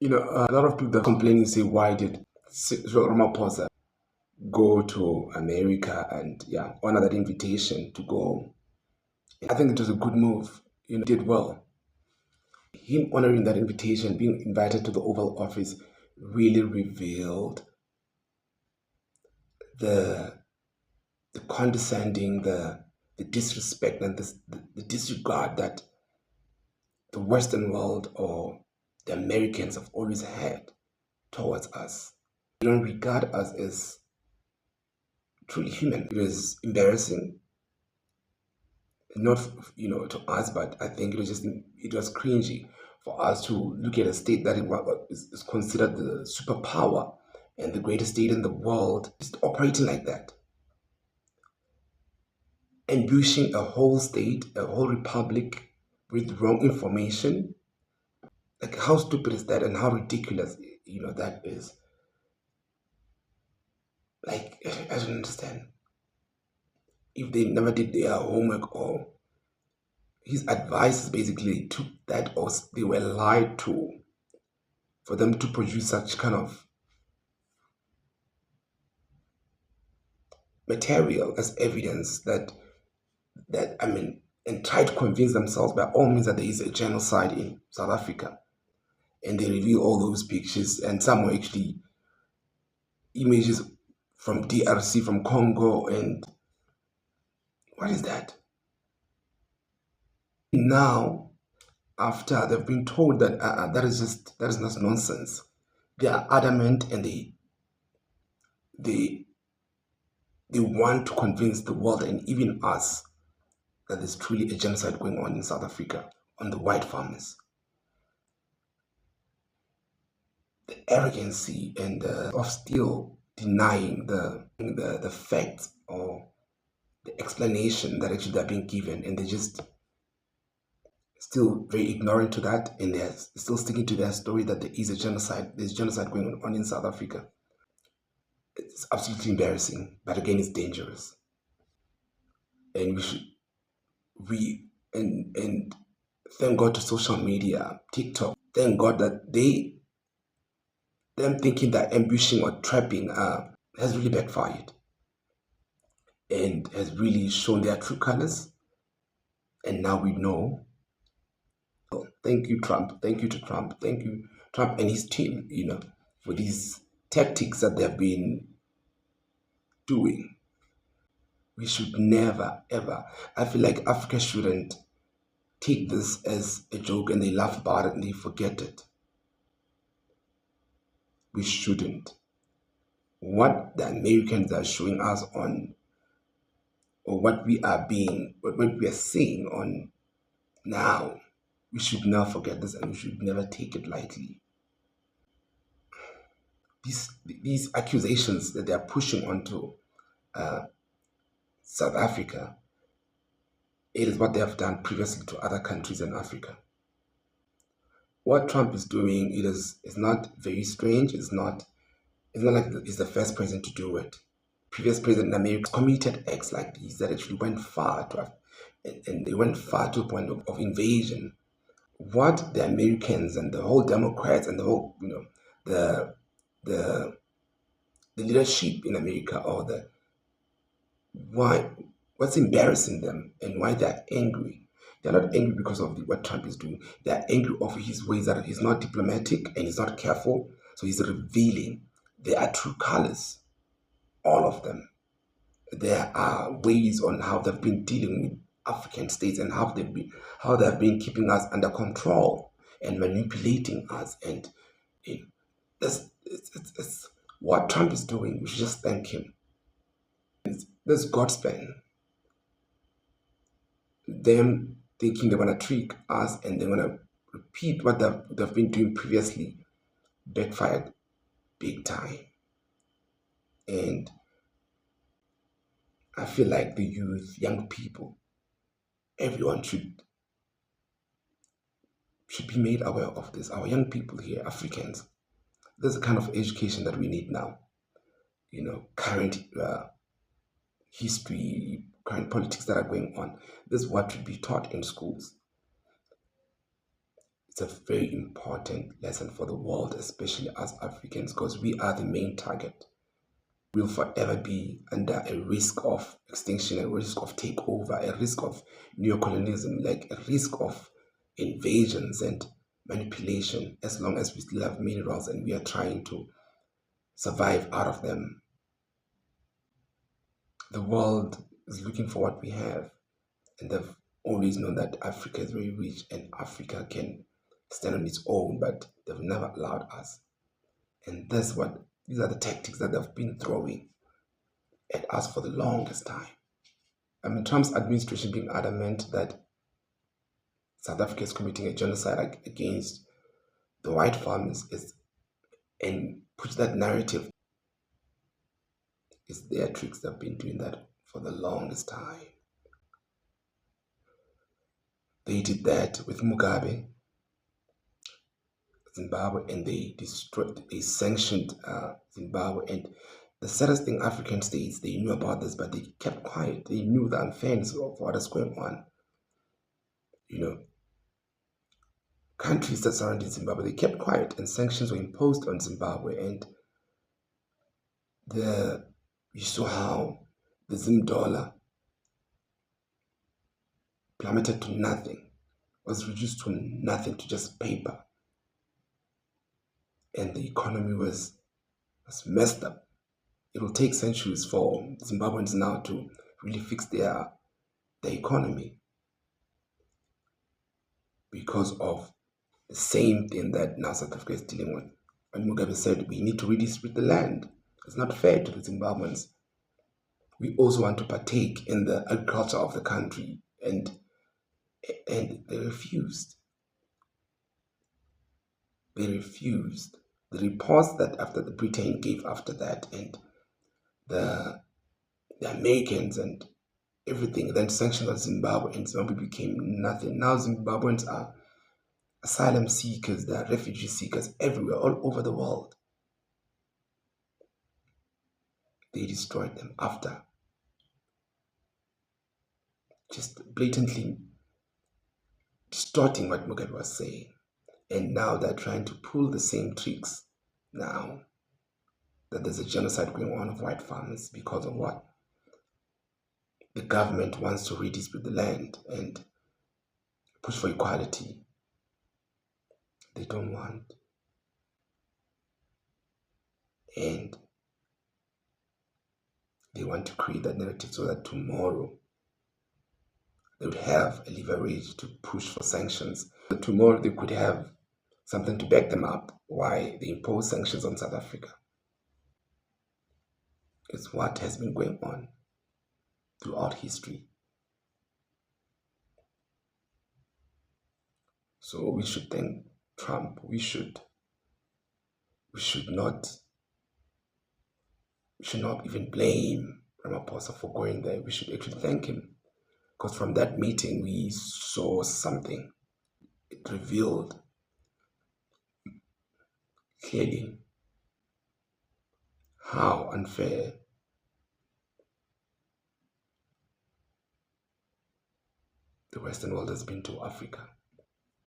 A lot of people are complaining, say, why did Ramaphosa go to America and, yeah, honor that invitation to go? I think it was a good move. Did well. Him honoring that invitation, being invited to the Oval Office, really revealed the the condescending, the disrespect, and the disregard that the Western world or the Americans have always had towards us. They don't regard us as truly human. It was embarrassing, not to us, but I think it was cringy for us to look at a state that is considered the superpower and the greatest state in the world, just operating like that, ambushing a whole state, a whole republic with wrong information. Like, how stupid is that, and how ridiculous that is. Like, I don't understand. If they never did their homework, or his advice is basically they took that, or they were lied to for them to produce such kind of material as evidence that I mean, and try to convince themselves by all means that there is a genocide in South Africa. And they reveal all those pictures, and some were actually images from DRC, from Congo, and what is that? Now, after they've been told that that is just nonsense, they are adamant, and they they want to convince the world and even us that there's truly a genocide going on in South Africa on the white farmers. The arrogancy and of still denying the facts or the explanation that actually they're being given, and they're just still very ignorant to that, and they're still sticking to their story that there's genocide going on in South Africa. It's absolutely embarrassing, but again, it's dangerous. And we and thank God to social media, TikTok. Thank God that them thinking that ambushing or trapping has really backfired and has really shown their true colors. And now we know. Oh, thank you, Trump. Thank you to Trump. Thank you, Trump and his team, for these tactics that they've been doing. We should never, ever. I feel like Africa shouldn't take this as a joke and they laugh about it and they forget it. We shouldn't. What the Americans are showing us on, or what we are seeing on now, we should never forget this, and we should never take it lightly. These accusations that they are pushing onto South Africa, it is what they have done previously to other countries in Africa. What Trump is doing, is not very strange. It's not like he's the first president to do it. Previous president in America committed acts like these that actually went far and they went far to a point of invasion. What the Americans and the whole Democrats and the whole, the the the leadership in America, or the why what's embarrassing them and why they're angry. They're not angry because of what Trump is doing. They're angry of his ways that he's not diplomatic and he's not careful. So he's revealing their true colors, all of them. There are ways on how they've been dealing with African states, and how they've been keeping us under control and manipulating us. And it, it's what Trump is doing. We should just thank him. This God's plan. Them thinking they're gonna trick us and they're gonna repeat what they've been doing previously backfired big time. And I feel like the youth, young people, everyone should be made aware of this. Our young people here, Africans, this is the kind of education that we need now. Current history, current politics that are going on. This is what should be taught in schools. It's a very important lesson for the world, especially as Africans, because we are the main target. We'll forever be under a risk of extinction, a risk of takeover, a risk of neocolonialism, like a risk of invasions and manipulation, as long as we still have minerals and we are trying to survive out of them. The world is looking for what we have, and they've always known that Africa is very rich and Africa can stand on its own, but they've never allowed us. And these are the tactics that they've been throwing at us for the longest time. I mean, Trump's administration being adamant that South Africa is committing a genocide against the white farmers and push that narrative. It's their tricks. They've been doing that for the longest time. They did that with Mugabe, Zimbabwe, and they sanctioned Zimbabwe. And the saddest thing, African states, they knew about this, but they kept quiet. They knew the unfairness of what is going on. You know, countries that surrounded Zimbabwe, they kept quiet, and sanctions were imposed on Zimbabwe. And you saw how the Zim dollar plummeted to nothing, was reduced to nothing, to just paper. And the economy was messed up. It will take centuries for Zimbabweans now to really fix their economy because of the same thing that now South Africa is dealing with. And Mugabe said, we need to redistribute the land. It's not fair to the Zimbabweans. We also want to partake in the agriculture of the country. And they refused. They refused. The reports that after the Britain gave after that, and the Americans and everything, then sanctions on Zimbabwe, and Zimbabwe became nothing. Now Zimbabweans are asylum seekers, they are refugee seekers everywhere, all over the world. They destroyed them after just blatantly distorting what Mugabe was saying. And now they're trying to pull the same tricks now that there's a genocide going on of white farmers because of what? The government wants to redistribute the land and push for equality. They don't want. And they want to create that narrative so that tomorrow they would have a leverage to push for sanctions. But tomorrow they could have something to back them up why they impose sanctions on South Africa. It's what has been going on throughout history. So we should thank Trump. We should not even blame Ramaphosa for going there. We should actually thank him, because from that meeting we saw something. It revealed clearly how unfair the Western world has been to Africa.